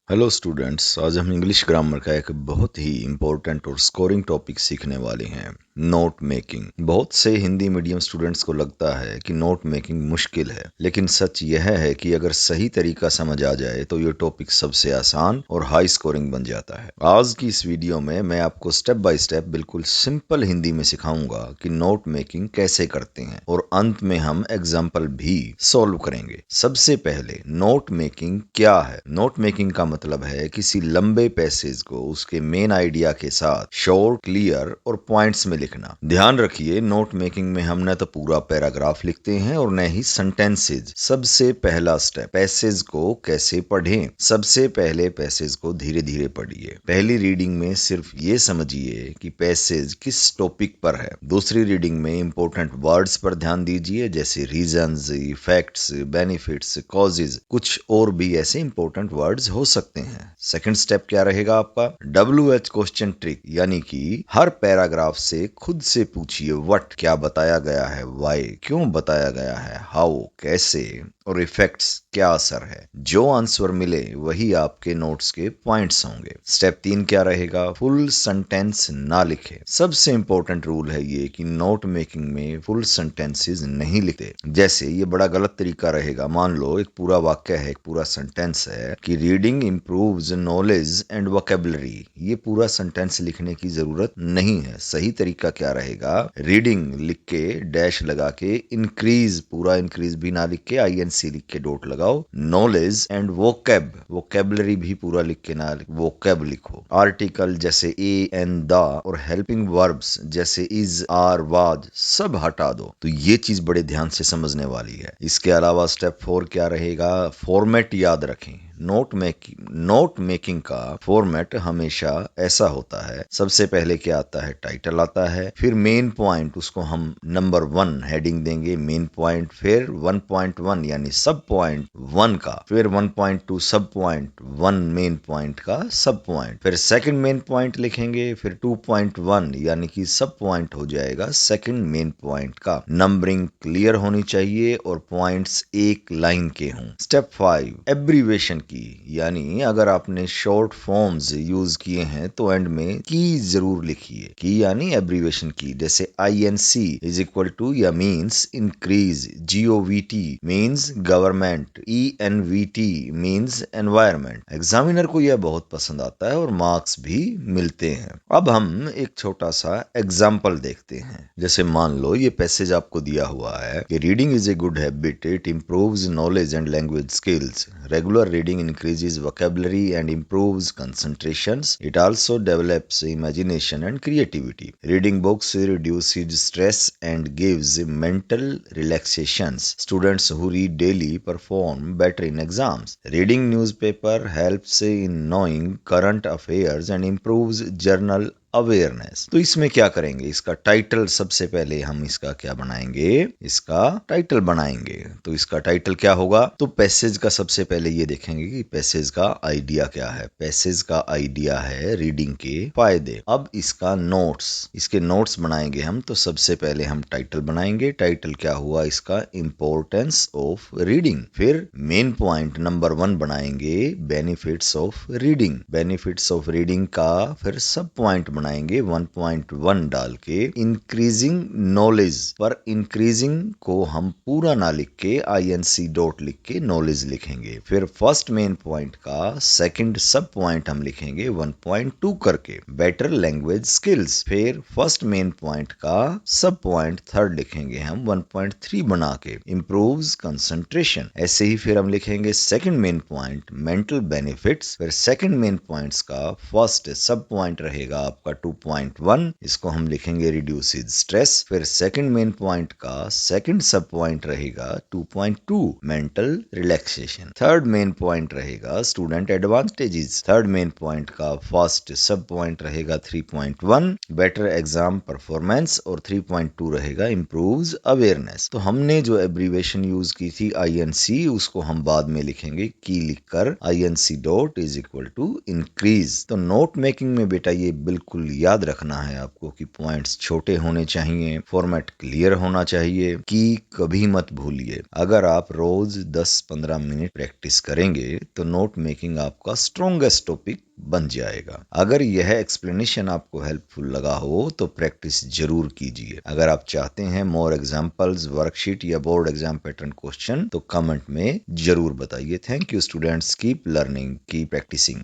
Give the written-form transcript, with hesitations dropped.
Hello students, आज हम English grammar का एक बहुत ही इम्पोर्टेंट और स्कोरिंग टॉपिक सीखने वाले हैं, नोट मेकिंग। बहुत से हिंदी मीडियम स्टूडेंट्स को लगता है कि नोट मेकिंग मुश्किल है, लेकिन सच यह है कि अगर सही तरीका समझ आ जाए तो ये टॉपिक सबसे आसान और हाई स्कोरिंग बन जाता है। आज की इस वीडियो में मैं आपको स्टेप बाय स्टेप बिल्कुल सिंपल हिंदी में सिखाऊंगा कि नोट मेकिंग कैसे करते हैं, और अंत में हम एग्जाम्पल भी सॉल्व करेंगे। सबसे पहले नोट मेकिंग क्या है। नोट मेकिंग का मतलब है किसी लंबे पैसेज को उसके मेन आइडिया के साथ शॉर्ट, क्लियर और पॉइंट्स में लिखना। ध्यान रखिए, नोट मेकिंग में हम न तो पूरा पैराग्राफ लिखते हैं और न ही सेंटेंसेज। सबसे पहला स्टेप, पैसेज को कैसे पढ़ें। सबसे पहले पैसेज को धीरे धीरे पढ़िए। पहली रीडिंग में सिर्फ ये समझिए कि पैसेज किस टॉपिक पर है। दूसरी रीडिंग में इंपॉर्टेंट वर्ड्स पर ध्यान दीजिए, जैसे रीजंस, इफेक्ट्स, बेनिफिट्स, कॉजेज। कुछ और भी ऐसे इंपॉर्टेंट वर्ड्स हो सकते हैं। सेकंड स्टेप क्या रहेगा आपका, WH क्वेश्चन ट्रिक, यानी कि हर पैराग्राफ से खुद से पूछिए व्हाट, क्या बताया गया है, व्हाई, क्यों बताया गया है, हाउ, कैसे, और इफेक्ट्स, क्या असर है। जो आंसर मिले वही आपके नोट्स के पॉइंट्स होंगे। स्टेप 3 क्या रहेगा, फुल सेंटेंस ना लिखे। सबसे इंपॉर्टेंट रूल है ये कि नोट मेकिंग में फुल सेंटेंसेस नहीं लिखते। जैसे ये बड़ा गलत तरीका रहेगा। मान लो एक पूरा वाक्य है, एक पूरा सेंटेंस है कि reading improves knowledge and vocabulary. ये पूरा सेंटेंस लिखने की जरूरत नहीं है। सही तरीका क्या रहेगा, रीडिंग लिख के डैश लगा के इंक्रीज, पूरा इंक्रीज भी ना लिख के INC लिख के डॉट लगाओ। नॉलेज एंड वोकेब, वोकेबलरी भी पूरा लिख के ना, वोकेब लिखो। आर्टिकल जैसे ए एंड द और हेल्पिंग वर्ब्स जैसे इज, आर, वाज सब हटा दो। तो ये चीज बड़े ध्यान से समझने वाली है। इसके अलावा स्टेप 4 क्या रहेगा, फॉर्मेट याद रखें। नोट मेकिंग का फॉर्मेट हमेशा ऐसा होता है, सबसे पहले क्या आता है, टाइटल आता है, फिर मेन पॉइंट, उसको हम नंबर 1 हेडिंग देंगे, मेन पॉइंट, फिर 1.1 यानी सब पॉइंट 1 का, फिर 1.2 सब पॉइंट 1 मेन पॉइंट का सब पॉइंट, फिर सेकंड मेन पॉइंट लिखेंगे, फिर 2.1 यानी कि सब पॉइंट हो जाएगा सेकंड मेन पॉइंट का। नंबरिंग क्लियर होनी चाहिए और पॉइंट्स एक लाइन के हों। स्टेप 5, एब्रीवेशन की, यानी अगर आपने शॉर्ट फॉर्म्स यूज किए हैं तो एंड में की जरूर लिखिए। की यानी एब्रीवेशन की, जैसे INC इज इक्वल टू या means increase, GOVT means government, ENVT means environment. Examiner को यह बहुत पसंद आता है और मार्क्स भी मिलते हैं। अब हम एक छोटा सा एग्जाम्पल देखते हैं। जैसे मान लो ये पैसेज आपको दिया हुआ है कि reading is a good habit, it improves knowledge and language skills. Regular reading increases vocabulary and improves concentrations. It also develops imagination and creativity. Reading books reduces stress and gives mental relaxations. Students who read daily perform better in exams. Reading newspaper helps in knowing current affairs and improves journal awareness. तो इसमें क्या करेंगे, इसका title सबसे पहले हम इसका क्या बनाएंगे, इसका टाइटल बनाएंगे। तो इसका टाइटल क्या होगा, तो पैसेज का सबसे पहले ये देखेंगे कि पैसेज का आइडिया क्या है। पैसेज का आइडिया है रीडिंग के फायदे। अब इसका नोट्स, इसके नोट्स बनाएंगे हम। तो सबसे पहले हम टाइटल बनाएंगे। टाइटल क्या हुआ इसका, इंपॉर्टेंस ऑफ रीडिंग। फिर मेन पॉइंट नंबर 1 बनाएंगे, benefits of reading. Benefits of reading का फिर सब पॉइंट बनाएंगे 1.1 डाल के। इंक्रीजिंग नॉलेज पर इंक्रीजिंग को हम पूरा ना लिख के INC डॉट लिख के नॉलेज लिखेंगे। फिर फर्स्ट मेन पॉइंट का सेकंड सब पॉइंट हम लिखेंगे 1.2 करके, बेटर लैंग्वेज स्किल्स। फिर फर्स्ट मेन पॉइंट का सब पॉइंट थर्ड लिखेंगे हम 1.3 बना के, इम्प्रूव्स कंसंट्रेशन। ऐसे ही फिर हम लिखेंगे second main point mental benefits. फिर सेकंड मेन पॉइंट्स का फर्स्ट सब पॉइंट रहेगा आपका 2.1, इसको हम लिखेंगे रिड्यूसेस स्ट्रेस। फिर सेकंड मेन पॉइंट का सेकंड सब पॉइंट रहेगा 2.2 mental relaxation. Third main point रहेगा student advantages. Third main point का फर्स्ट सब पॉइंट रहेगा 3.1 बेटर एग्जाम परफॉर्मेंस, और 3.2 रहेगा इम्प्रूव्स अवेयरनेस। तो हमने जो एब्रीवेशन यूज की थी INC, उसको हम बाद में लिखेंगे की लिखकर INC dot is equal to increase. तो नोट मेकिंग में बेटा ये बिल्कुल बिल्कुल याद रखना है आपको कि पॉइंट्स छोटे होने चाहिए, फॉर्मेट क्लियर होना चाहिए, की कभी मत भूलिए। अगर आप रोज 10-15 मिनट प्रैक्टिस करेंगे तो नोट मेकिंग आपका स्ट्रॉन्गेस्ट टॉपिक बन जाएगा। अगर यह एक्सप्लेनेशन आपको हेल्पफुल लगा हो तो प्रैक्टिस जरूर कीजिए। अगर आप चाहते हैं मोर एग्जांपल्स, वर्कशीट या बोर्ड एग्जाम पैटर्न क्वेश्चन तो कमेंट में जरूर बताइए। Thank you students, keep learning, keep practising.